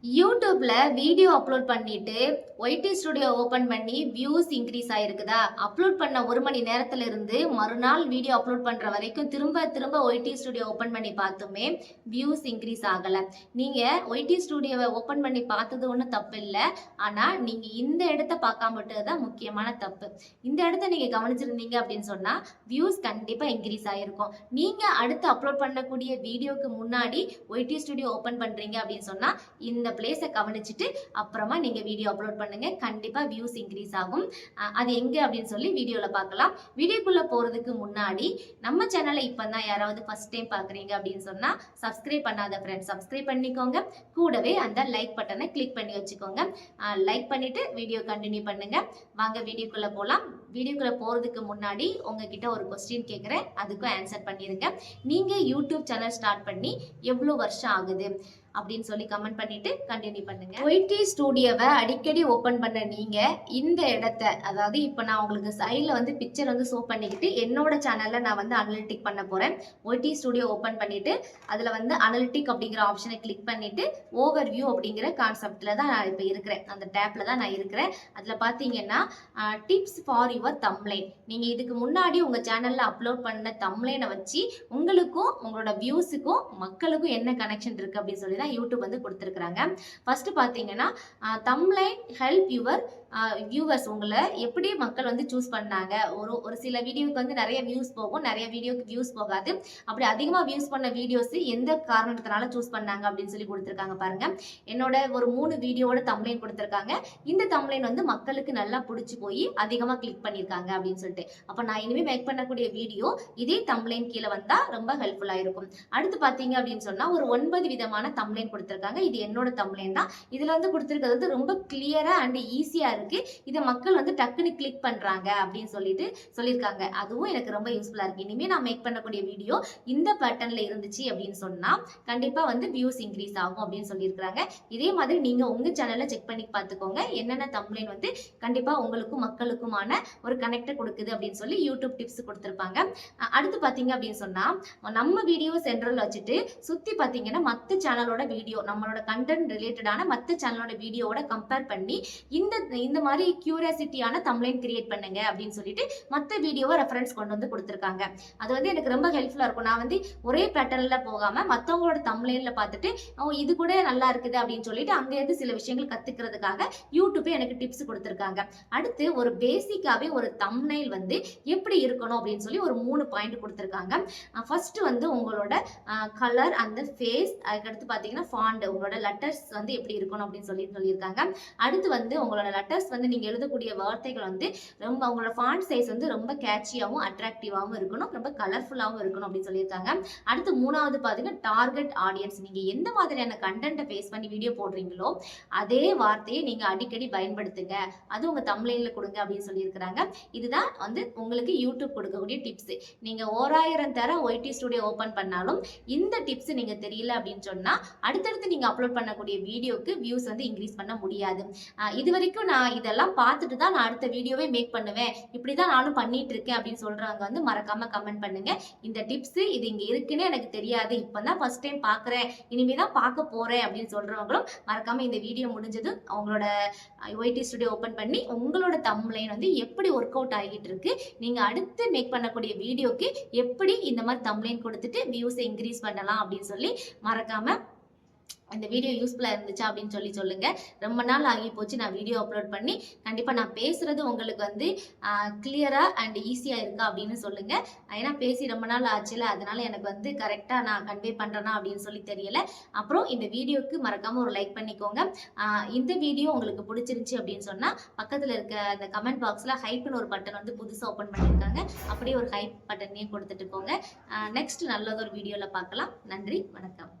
யூடியூப்ல video upload பண்ணிட்டு YT studio open பண்ணி வியூஸ் இன்க்ரீஸ் ஆயிருக்குதா? அப்லோட் பண்ண 1 மணி நேரத்துல இருந்து மறுநாள் வீடியோ அப்லோட் பண்ற வரைக்கும் திரும்ப திரும்ப ஒய்டி ஸ்டுடியோ ஓபன் பண்ணி பார்த்துமே வியூஸ் இன்க்ரீஸ் ஆகல. நீங்க ஒய்டி ஸ்டுடியோவை ஓபன் பண்ணி பார்த்தது ஒன்றும் தப்பு இல்லை. ஆனா நீங்க இந்த இடத்த பார்க்காம விட்டதுதான் முக்கியமான தப்பு. இந்த இடத்த நீங்க கவனிச்சிருந்தீங்க அப்படின்னு சொன்னா வியூஸ் கண்டிப்பா இன்க்ரீஸ் ஆயிருக்கும். நீங்க அடுத்து அப்லோட் பண்ணக்கூடிய வீடியோக்கு முன்னாடி ஒய்டி ஸ்டுடியோ ஓபன் பண்றீங்க அப்படின்னு சொன்னா இந்த பிளேஸை கவனிச்சுட்டு அப்புறமா நீங்க வீடியோ அப்லோட் பண்ணுங்க. கண்டிப்பா வியூஸ் இன்க்ரீஸ் ஆகும். அது எங்க அப்படின்னு சொல்லி வீடியோல பார்க்கலாம். வீடியோக்குள்ள போறதுக்கு முன்னாடி நம்ம சேனலை இப்பதான் யாராவது ஃபர்ஸ்ட் டைம் பாக்குறீங்க அப்படின்னு சொன்னா சப்ஸ்கிரைப் பண்ணாத ஃப்ரெண்ட்ஸ் சப்ஸ்கிரைப் பண்ணிக்கோங்க. கூடவே அந்த லைக் பட்டனை கிளிக் பண்ணி வச்சுக்கோங்க. லைக் பண்ணிட்டு வீடியோ கண்டினியூ பண்ணுங்க. வாங்க வீடியோக்குள்ள போலாம். வீடியோக்குள்ள போறதுக்கு முன்னாடி உங்ககிட்ட ஒரு கொஸ்டின் கேட்குறேன், அதுக்கும் ஆன்சர் பண்ணிருங்க. நீங்க யூடியூப் சேனல் ஸ்டார்ட் பண்ணி எவ்வளவு வருஷம் ஆகுது அப்படின்னு சொல்லி கமெண்ட் பண்ணிட்டு கண்டினியூ பண்ணுங்க. ஒய்டி ஸ்டுடியோவை அடிக்கடி ஓபன் பண்ண நீங்க இந்த இடத்த, அதாவது இப்போ நான் உங்களுக்கு சைடில் வந்து பிக்சர் வந்து ஷோ பண்ணிக்கிட்டு என்னோட சேனல்ல நான் வந்து அனலிட்டிக் பண்ண போறேன். ஒய்டி ஸ்டுடியோ ஓபன் பண்ணிட்டு அதுல வந்து அனலிட்டிக் அப்படிங்கிற ஆப்ஷனை கிளிக் பண்ணிட்டு ஓவர் வியூ அப்படிங்கிற கான்செப்ட்ல தான் நான் இப்போ இருக்கிறேன். அந்த டேப்ல தான் நான் இருக்கிறேன். அதுல பாத்தீங்கன்னா டிப்ஸ் ஃபார் யுவர் தம்ப்லைன். நீங்க இதுக்கு முன்னாடி உங்க சேனல்ல அப்லோட் பண்ண தம்ப்லைனை வச்சு உங்களுக்கும் உங்களோட வியூஸுக்கும் மக்களுக்கும் என்ன கனெக்ஷன் இருக்கு அப்படின்னு சொல்லி தான் யூடியூப் வந்து கொடுத்துருக்காங்க. ஃபர்ஸ்ட் பாத்தீங்கன்னா தம்ப்லைன் ஹெல்ப் யுவர் வியூவர்ஸ். உங்களை எப்படி மக்கள் வந்து சூஸ் பண்ணாங்க. ஒரு சில வீடியோக்கு வந்து நிறைய வியூஸ் போகும், நிறைய வீடியோக்கு வியூஸ் போகாது. அப்படி அதிகமாக வியூஸ் பண்ண வீடியோஸ் எந்த காரணத்தினால சூஸ் பண்ணாங்க அப்படின்னு சொல்லி கொடுத்துருக்காங்க பாருங்க. என்னோட ஒரு 3 வீடியோவோட தம்ப்லைன் கொடுத்துருக்காங்க. இந்த தம்ப்லைன் வந்து மக்களுக்கு நல்லா பிடிச்சி போய் அதிகமாக கிளிக் பண்ணியிருக்காங்க அப்படின்னு சொல்லிட்டு. அப்போ நான் இனிமேல் மேக் பண்ணக்கூடிய வீடியோ இதே தம்ப்லைன் கீழே வந்தா ரொம்ப ஹெல்ப்ஃபுல்லாக இருக்கும். அடுத்து பார்த்தீங்க அப்படின்னு சொன்னா ஒரு 9 விதமான தம்ப்லைன் கொடுத்துருக்காங்க. இது என்னோட தம்ப்லைன் தான். இதுல வந்து கொடுத்துருக்கிறது ரொம்ப கிளியரா அண்ட் ஈஸியா இருக்கு. இதை மக்கள் வந்து டக்குன்னு கிளிக் பண்றாங்க அப்படின்னு சொல்லிட்டு சொல்லியிருக்காங்க. அதுவும் எனக்கு ரொம்ப யூஸ்ஃபுல்லா இருக்கு. இனிமே நான் மேக் பண்ணக்கூடிய வீடியோ இந்த பேட்டர்ன்ல இருந்துச்சு அப்படின்னு சொன்னா கண்டிப்பா வந்து வியூஸ் இன்க்ரீஸ் ஆகும் அப்படின்னு சொல்லியிருக்காங்க. இதே மாதிரி நீங்க உங்க சேனல்ல செக் பண்ணி பார்த்துக்கோங்க. என்னென்ன தம்ப்லைன் வந்து கண்டிப்பா உங்களுக்கும் மக்களுக்குமான ஒரு கனெக்ட் கொடுக்குது அப்படின்னு சொல்லி யூடியூப் டிப்ஸ் கொடுத்துருப்பாங்க. அடுத்து பாத்தீங்க அப்படின்னு சொன்னா நம்ம வீடியோ சென்ட்ரல் வச்சுட்டு சுத்தி பாத்தீங்கன்னா மத்த சேனலோட வீடியோ, நம்மளோட கண்டென்ட் ரிலேட்டடான மத்த சேனலோட வீடியோவோட கம்பேர் பண்ணி இந்த மாதிரி கியூரியாசிட்டியான தம்ப்லைன் கிரியேட் பண்ணுங்க அப்படின்னு சொல்லிட்டு மத்த வீடியோவை ரெஃபரன்ஸ் கொண்டு வந்து கொடுத்துருக்காங்க. அது வந்து எனக்கு ரொம்ப ஹெல்ப்ஃபுல்லா இருக்கும். நான் வந்து ஒரே பேட்டர்ன்ல போகாம மத்தவங்களோட தம்ப்லைன்ல பார்த்துட்டு இது கூட நல்லா இருக்குது அப்படின்னு சொல்லிட்டு அங்க இருந்து சில விஷயங்கள் கத்துக்கிறதுக்காக யூடியூபே எனக்கு டிப்ஸ் கொடுத்துருக்காங்க. அடுத்து ஒரு பேசிக்காவே ஒரு தம்ப்னைல் வந்து எப்படி இருக்கணும் அப்படின்னு சொல்லி ஒரு 3 பாயிண்ட் கொடுத்துருக்காங்க. ஃபர்ஸ்ட் வந்து உங்களோட கலர் அந்த ஃபேஸ், அதுக்கடுத்து பாத்தீங்கன்னா ஃபாண்ட், உங்களோட லெட்டர்ஸ் வந்து எப்படி இருக்கணும் அப்படின்னு சொல்லியிருக்காங்க. அடுத்து வந்து உங்களோட லெட்டர்ஸ் வந்து நீங்க எழுதக்கூடிய வார்த்தைகள் வந்து ரொம்ப உங்களோட ஃபாண்ட் சைஸ் வந்து ரொம்ப கேட்சியாகவும் அட்ராக்டிவாகவும் இருக்கணும், ரொம்ப கலர்ஃபுல்லாகவும் இருக்கணும் அப்படின்னு சொல்லியிருக்காங்க. அடுத்து 3வது பாத்தீங்கன்னா டார்கெட் ஆடியன்ஸ். நீங்க எந்த மாதிரியான கண்டென்ட்டை ஃபேஸ் பண்ணி வீடியோ போடுறீங்களோ அதே வார்த்தையை நீங்க அடிக்கடி பயன்படுத்துங்க, அது உங்க தம்ப்லைன்ல கொடுங்க அப்படின்னு சொல்லியிருக்காங்க. இதுதான் வந்து உங்களுக்கு யூடியூப் கொடுக்கக்கூடிய டிப்ஸ். நீங்க 1000 தர ஒய்டி ஸ்டுடியோ ஓபன் பண்ணாலும் இந்த டிப்ஸ் நீங்க தெரியல அப்படின்னு சொன்னா அடுத்தடுத்து நீங்க அப்லோட் பண்ணக்கூடிய வீடியோக்கு வியூஸ் வந்து இன்க்ரீஸ் பண்ண முடியாது. இது வரைக்கும் நான் இதெல்லாம் பார்த்துட்டு தான் நான் அடுத்த வீடியோவே மேக் பண்ணுவேன், இப்படிதான் நானும் பண்ணிட்டு இருக்கேன் அப்படின்னு சொல்றவங்க வந்து மறக்காம கமெண்ட் பண்ணுங்க. இந்த டிப்ஸ் இது இங்க இருக்குன்னு எனக்கு தெரியாது, இப்பதான் ஃபர்ஸ்ட் டைம் பாக்குறேன், இனிமேதான் பார்க்க போறேன் அப்படின்னு சொல்றவங்களும் மறக்காம இந்த வீடியோ முடிஞ்சதும் அவங்களோட ஒய்டி ஸ்டுடியோ ஓபன் பண்ணி உங்களோட தம்ப்லைன் வந்து எப்படி ஒர்க் அவுட் ஆகிட்டு இருக்கு, நீங்க அடுத்து மேக் பண்ணக்கூடிய வீடியோக்கு எப்படி இந்த மாதிரி தம்ப்லைன் கொடுத்துட்டு வியூஸை இன்க்ரீஸ் பண்ணலாம் அப்படின்னு சொல்லி மறக்காம இந்த வீடியோ யூஸ்ஃபுல்லாக இருந்துச்சா அப்படின்னு சொல்லி சொல்லுங்க. ரொம்ப நாள் ஆகி போச்சு நான் வீடியோ அப்லோட் பண்ணி. கண்டிப்பாக நான் பேசுறது உங்களுக்கு வந்து கிளியரா அண்ட் ஈஸியாக இருக்கா அப்படின்னு சொல்லுங்க. ஏன்னா பேசி ரொம்ப நாள் ஆச்சுல, அதனால எனக்கு வந்து கரெக்டாக நான் கன்வே பண்ணுறேனா அப்படின்னு சொல்லி தெரியல. அப்புறம் இந்த வீடியோக்கு மறக்காம ஒரு லைக் பண்ணிக்கோங்க. இந்த வீடியோ உங்களுக்கு பிடிச்சிருந்துச்சு அப்படின்னு சொன்னா பக்கத்தில் இருக்க அந்த கமெண்ட் பாக்ஸ்ல ஹைப்னு ஒரு பட்டன் வந்து புதுசாக ஓப்பன் பண்ணியிருக்காங்க, அப்படியே ஒரு ஹைப் பட்டனையும் கொடுத்துட்டு போங்க. நெக்ஸ்ட் நல்லதொரு வீடியோவில் பார்க்கலாம். நன்றி, வணக்கம்.